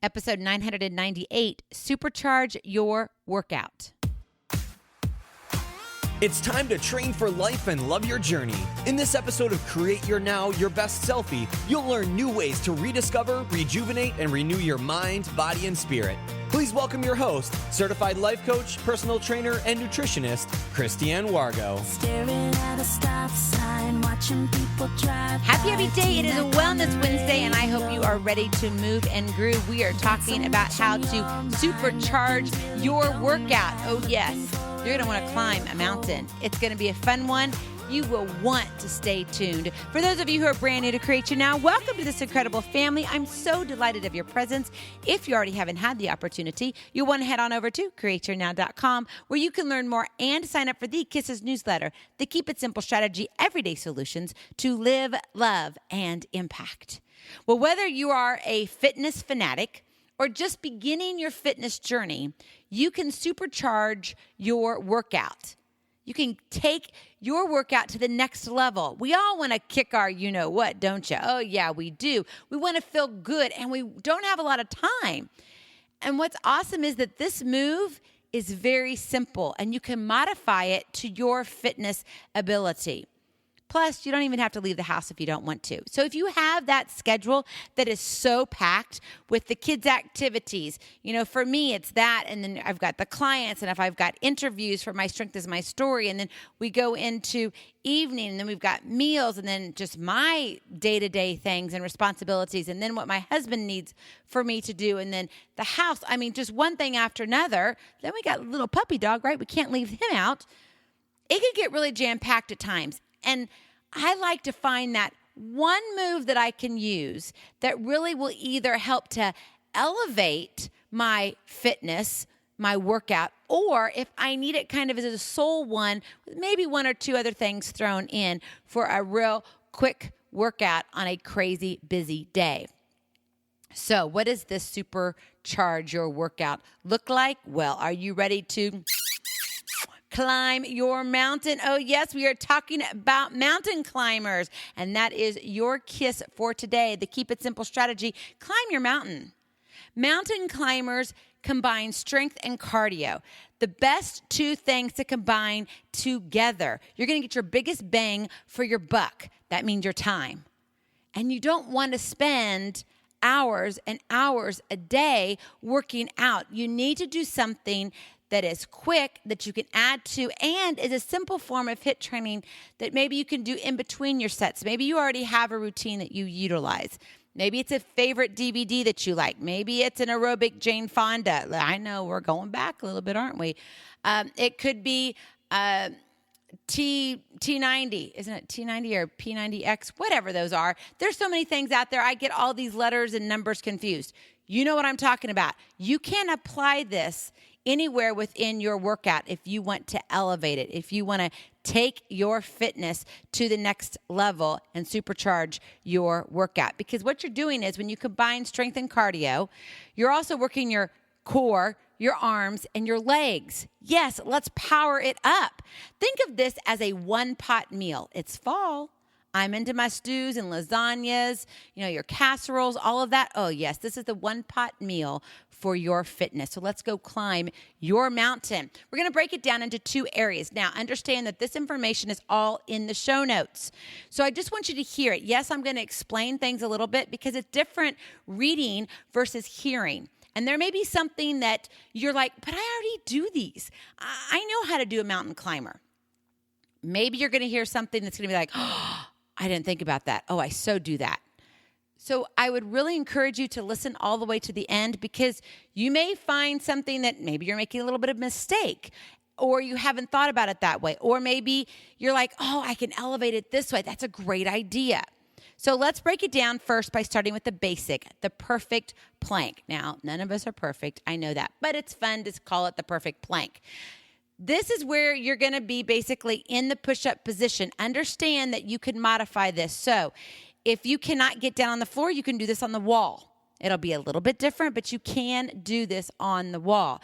episode 998, Supercharge Your Workout. It's time to train for life and love your journey. In this episode of Create Your Now, Your Best Selfie, you'll learn new ways to rediscover, rejuvenate, and renew your mind, body, and spirit. Please welcome your host, certified life coach, personal trainer, and nutritionist, Christiane Wargo. Staring at a stop sign, watching people drive. Happy day. It is a Wellness Wednesday, and I hope you are ready to move and groove. We are talking about how to supercharge your workout. Oh, yes. You're going to want to climb a mountain. It's going to be a fun one. You will want to stay tuned. For those of you who are brand new to Create Your Now, welcome to this incredible family. I'm so delighted of your presence. If you already haven't had the opportunity, you'll want to head on over to createyournow.com, where you can learn more and sign up for the K.I.S.S newsletter, the Keep It Simple Strategy Everyday Solutions to live, love, and impact. Well, whether you are a fitness fanatic or just beginning your fitness journey, you can supercharge your workout. You can take your workout to the next level. We all want to kick our you-know-what, don't you? Oh, yeah, we do. We want to feel good, and we don't have a lot of time. And what's awesome is that this move is very simple, and you can modify it to your fitness ability. Plus, you don't even have to leave the house if you don't want to. So if you have that schedule that is so packed with the kids' activities, for me, it's that. And then I've got the clients. And if I've got interviews for My Strength is My Story, and then we go into evening, and then we've got meals, and then just my day-to-day things and responsibilities, and then what my husband needs for me to do, and then the house. I mean, just one thing after another. Then we got a little puppy dog, right? We can't leave him out. It can get really jam-packed at times. And I like to find that one move that I can use that really will either help to elevate my fitness, my workout, or if I need it kind of as a sole one, with maybe one or two other things thrown in for a real quick workout on a crazy busy day. So what does this supercharge your workout look like? Well, are you ready to climb your mountain? Oh, yes, we are talking about mountain climbers, and that is your K.I.S.S for today, the Keep It Simple strategy. Climb your mountain. Mountain climbers combine strength and cardio, the best two things to combine together. You're going to get your biggest bang for your buck. That means your time. And you don't want to spend hours and hours a day working out. You need to do something that is quick, that you can add to, and is a simple form of HIIT training that maybe you can do in between your sets. Maybe you already have a routine that you utilize. Maybe it's a favorite DVD that you like. Maybe it's an aerobic Jane Fonda. I know we're going back a little bit, aren't we? It could be T90, isn't it T90 or P90X? Whatever those are. There's so many things out there. I get all these letters and numbers confused. You know what I'm talking about. You can apply this anywhere within your workout if you want to elevate it, if you want to take your fitness to the next level and supercharge your workout. Because what you're doing is when you combine strength and cardio, you're also working your core, your arms, and your legs. Yes, let's power it up. Think of this as a one-pot meal. It's fall. I'm into my stews and lasagnas, your casseroles, all of that. Oh, yes, this is the one-pot meal for your fitness. So let's go climb your mountain. We're going to break it down into two areas. Now, understand that this information is all in the show notes. So I just want you to hear it. Yes, I'm going to explain things a little bit because it's different reading versus hearing. And there may be something that you're like, but I already do these. I know how to do a mountain climber. Maybe you're going to hear something that's going to be like, oh, I didn't think about that. Oh, I so do that. So I would really encourage you to listen all the way to the end because you may find something that maybe you're making a little bit of a mistake or you haven't thought about it that way. Or maybe you're like, oh, I can elevate it this way. That's a great idea. So let's break it down first by starting with the basic, the perfect plank. Now, none of us are perfect. I know that, but it's fun to call it the perfect plank. This is where you're going to be basically in the push-up position. Understand that you can modify this. So if you cannot get down on the floor, you can do this on the wall. It'll be a little bit different, but you can do this on the wall.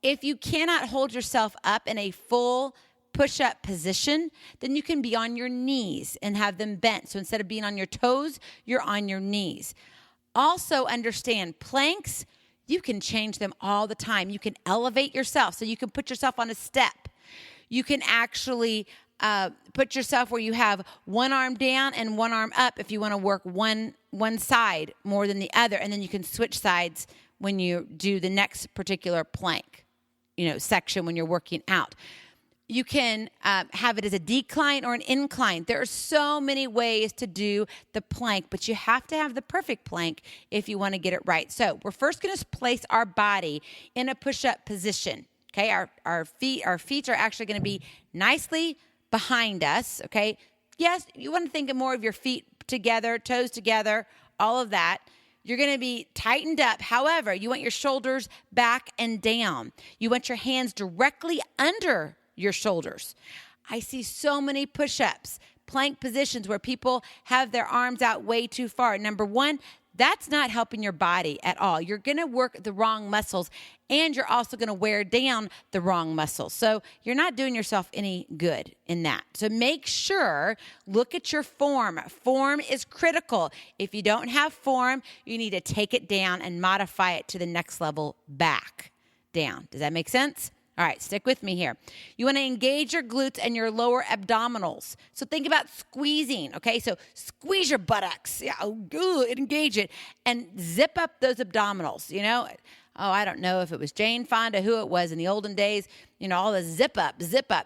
If you cannot hold yourself up in a full push-up position, then you can be on your knees and have them bent. So instead of being on your toes, you're on your knees. Also understand planks, You can change them all the time. You can elevate yourself. So you can put yourself on a step. You can actually put yourself where you have one arm down and one arm up if you want to work one side more than the other. And then you can switch sides when you do the next particular plank, section when you're working out. You can have it as a decline or an incline. There are so many ways to do the plank, but you have to have the perfect plank if you want to get it right. So we're first going to place our body in a push-up position. Okay, our feet are actually going to be nicely behind us. Okay, yes, you want to think of more of your feet together, toes together, all of that. You're going to be tightened up. However, you want your shoulders back and down. You want your hands directly under your shoulders. I see so many push-ups, plank positions where people have their arms out way too far. Number one, that's not helping your body at all. You're going to work the wrong muscles, and you're also going to wear down the wrong muscles. So you're not doing yourself any good in that. So make sure, look at your form. Form is critical. If you don't have form, you need to take it down and modify it to the next level back down. Does that make sense? All right, stick with me here. You want to engage your glutes and your lower abdominals. So think about squeezing, okay? So squeeze your buttocks. Yeah, engage it. And zip up those abdominals, I don't know if it was Jane Fonda, who it was in the olden days, all the zip up.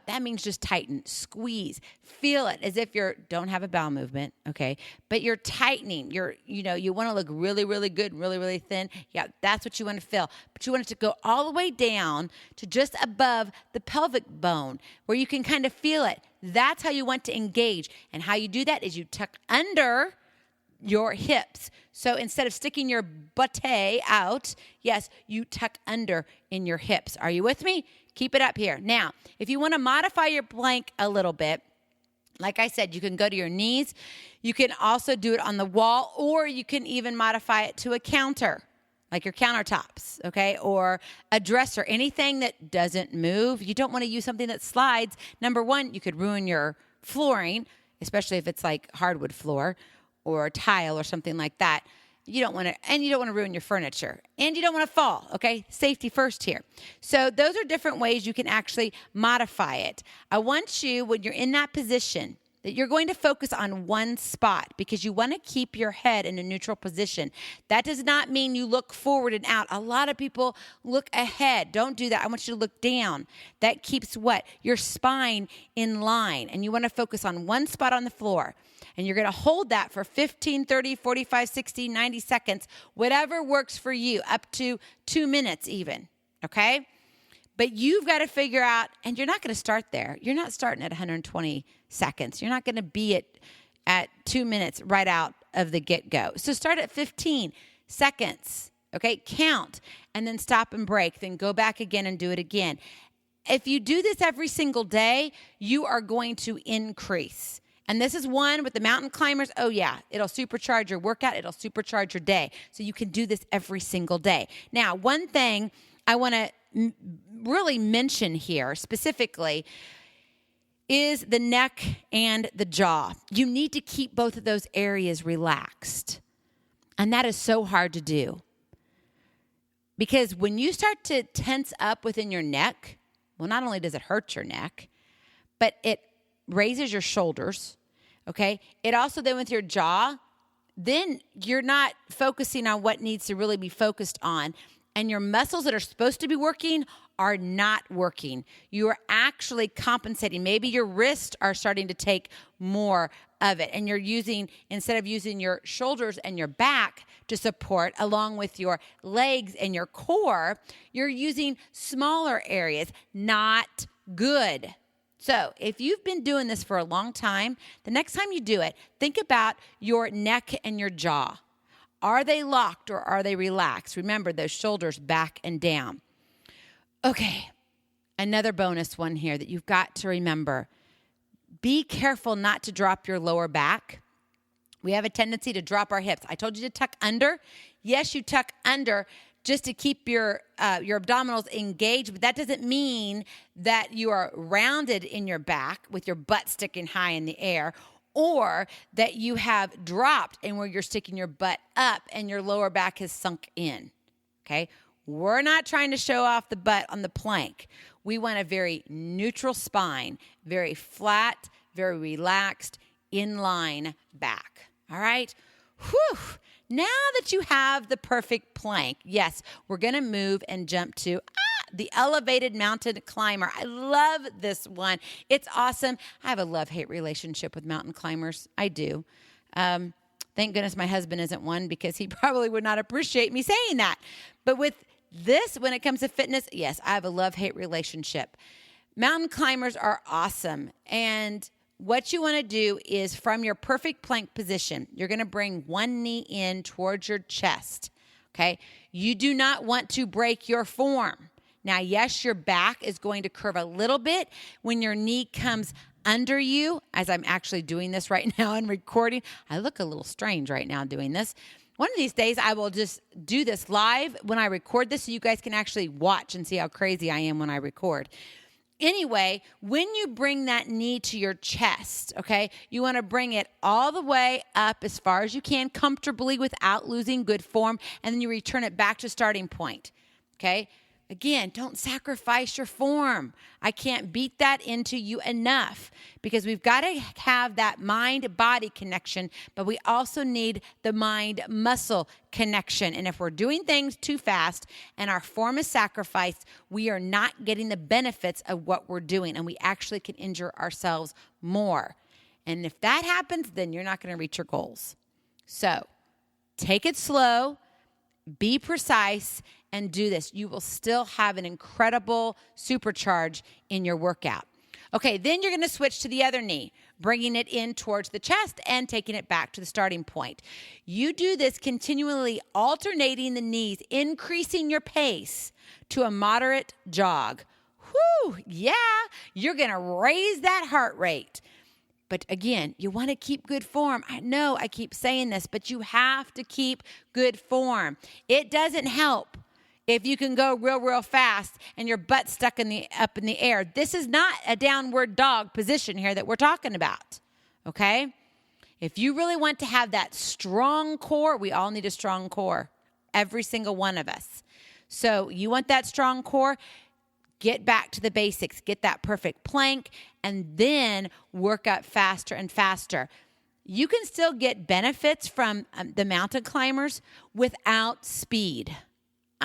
That means just tighten, squeeze, feel it as if don't have a bowel movement, okay? But you're tightening. You want to look really, really good, really, really thin. Yeah, that's what you want to feel. But you want it to go all the way down to just above the pelvic bone where you can kind of feel it. That's how you want to engage. And how you do that is you tuck under your hips. So instead of sticking your buttay out, yes, you tuck under in your hips. Are you with me? Keep it up here. Now, if you want to modify your plank a little bit, like I said, you can go to your knees. You can also do it on the wall, or you can even modify it to a counter, like your countertops, okay, or a dresser, anything that doesn't move. You don't want to use something that slides. Number one, you could ruin your flooring, especially if it's like hardwood floor or tile or something like that. You don't want to ruin your furniture, and you don't want to fall, okay? Safety first here. So those are different ways you can actually modify it. I want you, when you're in that position, that you're going to focus on one spot because you want to keep your head in a neutral position. That does not mean you look forward and out. A lot of people look ahead. Don't do that. I want you to look down. That keeps what? Your spine in line. And you want to focus on one spot on the floor. And you're going to hold that for 15, 30, 45, 60, 90 seconds, whatever works for you, up to 2 minutes even, okay? But you've got to figure out, and you're not going to start there. You're not starting at 120 seconds. You're not going to be at 2 minutes right out of the get-go. So start at 15 seconds, okay? Count, and then stop and break. Then go back again and do it again. If you do this every single day, you are going to increase. And this is one with the mountain climbers. Oh, yeah, it'll supercharge your workout. It'll supercharge your day. So you can do this every single day. Now, one thing I want to really mention here specifically is the neck and the jaw. You need to keep both of those areas relaxed. And that is so hard to do. Because when you start to tense up within your neck, well, not only does it hurt your neck, but it raises your shoulders, okay? It also then with your jaw, then you're not focusing on what needs to really be focused on, and your muscles that are supposed to be working are not working. You are actually compensating. Maybe your wrists are starting to take more of it, and you're using, instead of using your shoulders and your back to support along with your legs and your core, you're using smaller areas. Not good. So if you've been doing this for a long time, the next time you do it, think about your neck and your jaw. Are they locked or are they relaxed? Remember those shoulders back and down. Okay, another bonus one here that you've got to remember. Be careful not to drop your lower back. We have a tendency to drop our hips. I told you to tuck under. Yes, you tuck under just to keep your abdominals engaged, but that doesn't mean that you are rounded in your back with your butt sticking high in the air, or that you have dropped and where you're sticking your butt up and your lower back has sunk in, okay? We're not trying to show off the butt on the plank. We want a very neutral spine, very flat, very relaxed, inline back. All right? Whew. Now that you have the perfect plank, yes, we're going to move and jump to the elevated mountain climber. I love this one. It's awesome. I have a love-hate relationship with mountain climbers. I do. Thank goodness my husband isn't one, because he probably would not appreciate me saying that. But with this, when it comes to fitness, yes, I have a love-hate relationship. Mountain climbers are awesome. And what you want to do is, from your perfect plank position, you're going to bring one knee in towards your chest. Okay? You do not want to break your form. Now, yes, your back is going to curve a little bit when your knee comes under you, as I'm actually doing this right now and recording. I look a little strange right now doing this. One of these days, I will just do this live when I record this, so you guys can actually watch and see how crazy I am when I record. Anyway, when you bring that knee to your chest, okay, you want to bring it all the way up as far as you can comfortably without losing good form, and then you return it back to starting point, okay? Again, don't sacrifice your form. I can't beat that into you enough, because we've got to have that mind-body connection, but we also need the mind-muscle connection. And if we're doing things too fast and our form is sacrificed, we are not getting the benefits of what we're doing, and we actually can injure ourselves more. And if that happens, then you're not going to reach your goals. So take it slow, be precise, and do this. You will still have an incredible supercharge in your workout. Okay, then you're going to switch to the other knee, bringing it in towards the chest and taking it back to the starting point. You do this continually, alternating the knees, increasing your pace to a moderate jog. Whew, yeah, you're going to raise that heart rate. But again, you want to keep good form. I know I keep saying this, but you have to keep good form. It doesn't help if you can go real fast and your butt's stuck up in the air. This is not a downward dog position here that we're talking about, okay? If you really want to have that strong core, we all need a strong core, every single one of us. So you want that strong core, get back to the basics, get that perfect plank, and then work up faster and faster. You can still get benefits from the mountain climbers without speed.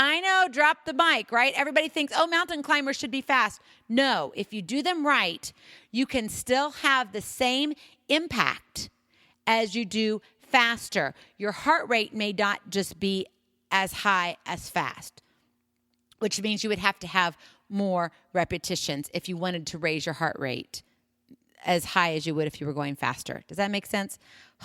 I know, drop the mic, right? Everybody thinks, oh, mountain climbers should be fast. No, if you do them right, you can still have the same impact as you do faster. Your heart rate may not just be as high as fast, which means you would have to have more repetitions if you wanted to raise your heart rate as high as you would if you were going faster. Does that make sense?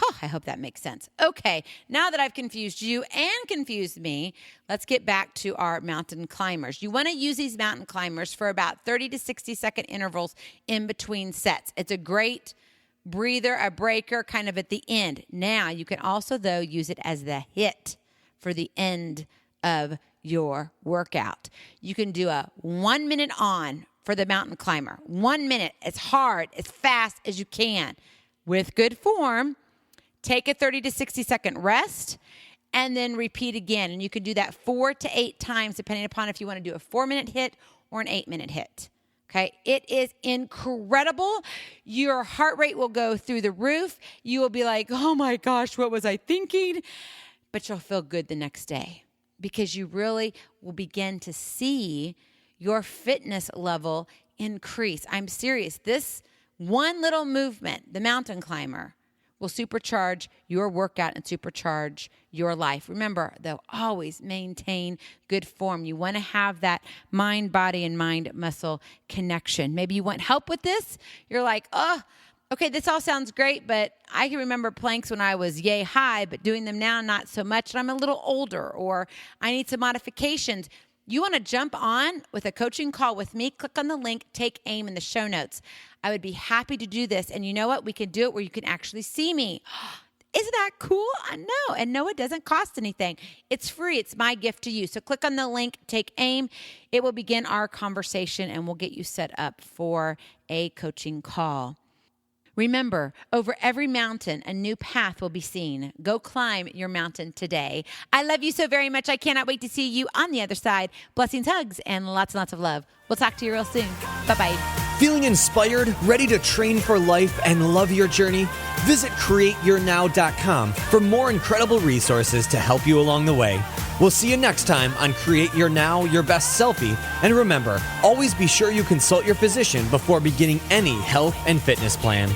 Oh, I hope that makes sense. Okay, now that I've confused you and confused me, let's get back to our mountain climbers. You want to use these mountain climbers for about 30 to 60 second intervals in between sets. It's a great breather, a breaker kind of at the end. Now, you can also, though, use it as the hit for the end of your workout. You can do a 1 minute on for the mountain climber. 1 minute, as hard, as fast as you can. With good form, take a 30 to 60 second rest, and then repeat again. And you can do that 4 to 8 times, depending upon if you want to do a 4 minute hit or an 8 minute hit. Okay, it is incredible. Your heart rate will go through the roof. You will be like, oh my gosh, what was I thinking? But you'll feel good the next day, because you really will begin to see your fitness level increase. I'm serious. This one little movement, the mountain climber, will supercharge your workout and supercharge your life. Remember, though, always maintain good form. You want to have that mind, body, and mind muscle connection. Maybe you want help with this. You're like, oh, okay, this all sounds great, but I can remember planks when I was yay high, but doing them now, not so much. And I'm a little older, or I need some modifications. You want to jump on with a coaching call with me, click on the link, take aim in the show notes. I would be happy to do this. And you know what? We can do it where you can actually see me. Isn't that cool? I know. And no, it doesn't cost anything. It's free. It's my gift to you. So click on the link, take aim. It will begin our conversation, and we'll get you set up for a coaching call. Remember, over every mountain, a new path will be seen. Go climb your mountain today. I love you so very much. I cannot wait to see you on the other side. Blessings, hugs, and lots of love. We'll talk to you real soon. Bye-bye. Feeling inspired, ready to train for life and love your journey? Visit createyournow.com for more incredible resources to help you along the way. We'll see you next time on Create Your Now, Your Best Selfie. And remember, always be sure you consult your physician before beginning any health and fitness plan.